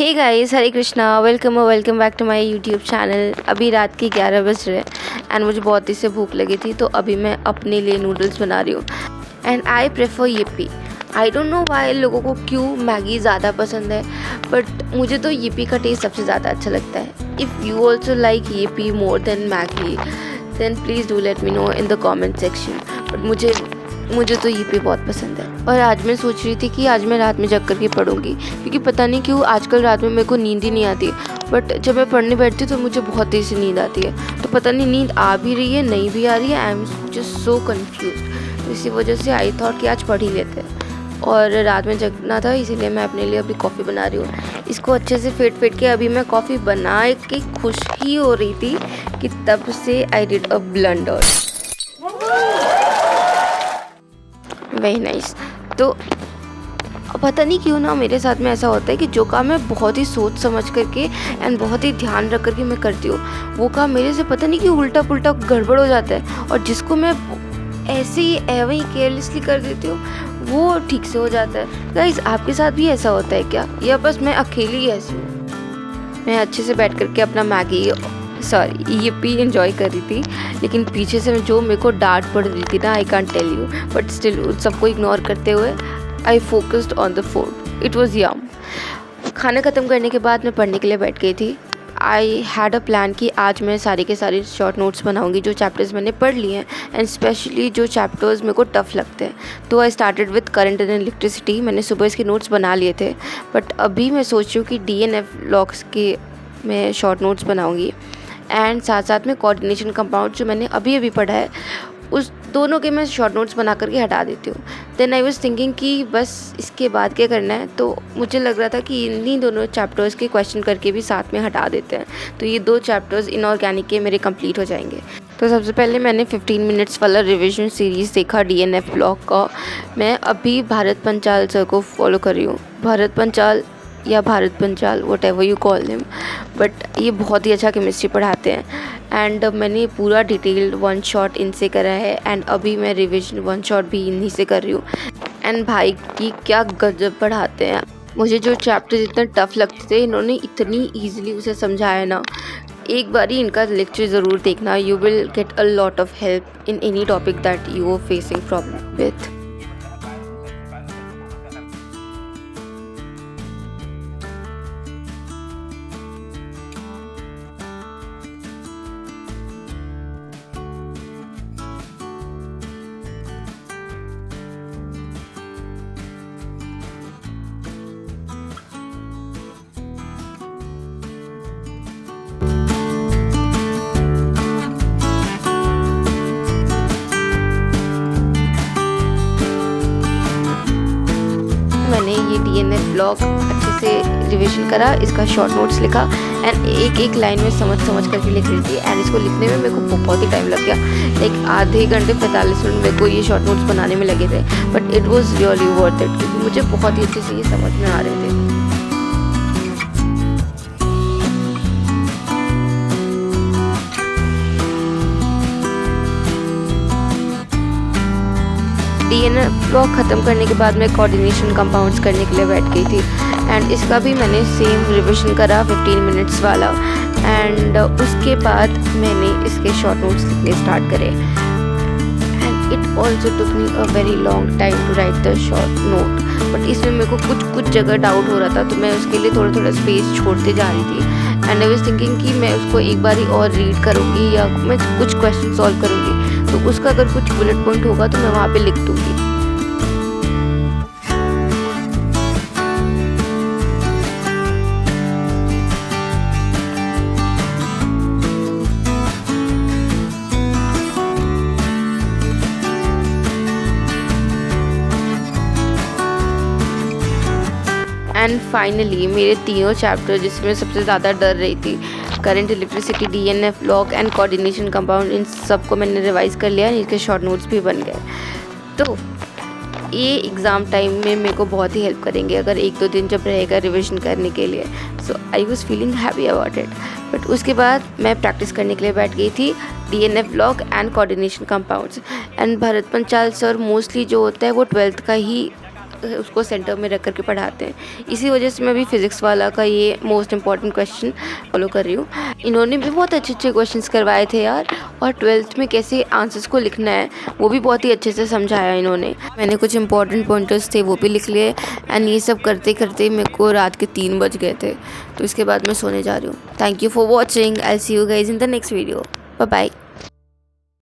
Hey guys, Hare Krishna, welcome back to my YouTube channel. अभी रात के 11 बज रहे हैं एंड मुझे बहुत ही से भूख लगी थी, तो अभी मैं अपने लिए नूडल्स बना रही हूँ and I prefer yippee। I don't know why लोगों को क्यों मैगी ज़्यादा पसंद है, बट मुझे तो yippee का टेस्ट सबसे ज़्यादा अच्छा लगता है। If you also like yippee more than Maggi then please do let me know in the comment section. But मुझे तो yippee बहुत पसंद है। और आज मैं सोच रही थी कि आज मैं रात में जग करके पढ़ूंगी, क्योंकि पता नहीं क्यों आजकल रात में मेरे को नींद ही नहीं आती। बट जब मैं पढ़ने बैठती हूँ तो मुझे बहुत तेज़ से नींद आती है, तो पता नहीं नींद आ भी रही है नहीं भी आ रही है। I am just so confuse. तो इसी वजह से आई थॉट कि आज पढ़ ही लेते हैं। और रात में जगना था, इसीलिए मैं अपने लिए अभी कॉफ़ी बना रही हूँ। इसको अच्छे से फेंट के अभी मैं कॉफ़ी बना के खुश ही हो रही थी कि तब से I did a blunder. Very nice. तो पता नहीं क्यों ना मेरे साथ में ऐसा होता है कि जो काम मैं बहुत ही सोच समझ करके एंड बहुत ही ध्यान रख करके मैं करती हूँ, वो काम मेरे से पता नहीं क्यों उल्टा पुल्टा गड़बड़ हो जाता है। और जिसको मैं ऐसे ही एवं ही केयरलेसली कर देती हूँ, वो ठीक से हो जाता है। गाइस, आपके साथ भी ऐसा होता है क्या, या बस मैं अकेली ही ऐसी हूँ? मैं अच्छे से बैठ करके अपना yippee एंजॉय कर रही थी, लेकिन पीछे से जो मेरे को डांट पड़ रही थी ना, I can't tell you. But still सबको इग्नोर करते हुए I focused on the food. It was yum. खाना ख़त्म करने के बाद मैं पढ़ने के लिए बैठ गई थी। आई हैड अ प्लान कि आज मैं सारे के सारे शॉर्ट नोट्स बनाऊंगी जो चैप्टर्स मैंने पढ़ लिए हैं, एंड स्पेशली जो चैप्टर्स मेरे को टफ़ लगते हैं। तो I started with current and electricity. मैंने सुबह इसके नोट्स बना लिए थे, बट अभी मैं सोच रही हूँ कि DNF ब्लॉक्स के मैं शॉर्ट नोट्स बनाऊँगी, एंड साथ साथ में कोऑर्डिनेशन कंपाउंड जो मैंने अभी पढ़ा है, उस दोनों के मैं शॉर्ट नोट्स बना करके हटा देती हूँ। देन आई वाज थिंकिंग कि बस इसके बाद क्या करना है, तो मुझे लग रहा था कि इन्हीं दोनों चैप्टर्स के क्वेश्चन करके भी साथ में हटा देते हैं, तो ये 2 चैप्टर्स इनऑर्गेनिक के मेरे कंप्लीट हो जाएंगे। तो सबसे पहले मैंने 15 मिनट्स वाला रिविजन सीरीज़ देखा DNF ब्लॉक का। मैं अभी भारत पंचाल सर को फॉलो कर रही हूँ। भारत पंचाल या Bharat Panchal, whatever you call them, but ये बहुत ही अच्छा केमिस्ट्री पढ़ाते हैं। एंड मैंने पूरा डिटेल्ड 1 शॉट इनसे करा है, एंड अभी मैं रिविजन 1 शॉट भी इन्हीं से कर रही हूँ। एंड भाई की क्या गजब पढ़ाते हैं। मुझे जो चैप्टर्स इतने टफ लगते थे, इन्होंने इतनी ईजिली उसे समझाया ना। एक बार ही इनका लेक्चर ज़रूर देखना, you will get a lot of help in any topic that you are facing problem with. मैंने ये DNF ब्लॉग अच्छे से रिविजन करा, इसका शॉर्ट नोट्स लिखा, एंड एक लाइन में समझ करके लिख रही थी। एंड इसको लिखने में मेरे को बहुत ही टाइम लग गया, लाइक आधे घंटे 45 मिनट मेरे को ये शॉर्ट नोट्स बनाने में लगे थे। But it was really worth it, क्योंकि मुझे बहुत ही अच्छे से ये समझ में आ रहे थे। DNF ब्लॉक ख़त्म करने के बाद मैं कोऑर्डिनेशन कंपाउंड्स करने के लिए बैठ गई थी, एंड इसका भी मैंने सेम रिविजन करा 15 मिनट्स वाला। एंड उसके बाद मैंने इसके शॉर्ट नोट्स लिखने स्टार्ट करे, and it also took me a very long time to write the short note. But इसमें मेरे को कुछ जगह डाउट हो रहा था, तो मैं उसके लिए थोड़ा स्पेस छोड़ते जा रही थी। एंड आई वाज थिंकिंग कि मैं उसको एक बारी और रीड करूँगी या मैं कुछ क्वेश्चन सॉल्व करूँगी, तो उसका अगर कुछ बुलेट पॉइंट होगा तो मैं वहाँ पे लिख दूँगी। एंड फाइनली मेरे तीनों चैप्टर जिसमें सबसे ज़्यादा डर रही थी, current, electricity, DNF block and coordination compound, इन सबको मैंने रिवाइज़ कर लिया, इसके शॉर्ट नोट्स भी बन गए। तो ये एग्ज़ाम टाइम में मेरे को बहुत ही हेल्प करेंगे, अगर 1-2 दिन जब रहेगा रिविजन करने के लिए। So I was feeling happy about it. But उसके बाद मैं प्रैक्टिस करने के लिए बैठ गई थी DNF block and coordination compounds. And Bharat Panchal sir mostly जो होता है वो 12th का ही उसको सेंटर में रख करके पढ़ाते हैं। इसी वजह से मैं अभी फ़िज़िक्स वाला का ये मोस्ट इम्पॉर्टेंट क्वेश्चन फॉलो कर रही हूँ। इन्होंने भी बहुत अच्छे क्वेश्चंस करवाए थे यार, और 12th में कैसे आंसर्स को लिखना है वो भी बहुत ही अच्छे से समझाया इन्होंने। मैंने कुछ इंपॉर्टेंट पॉइंटर्स थे वो भी लिख लिए, एंड ये सब करते करते मेरे को रात के 3 बज गए थे। तो इसके बाद मैं सोने जा रही हूँ। Thank you for watching. I see you guys in the next video. Bye bye.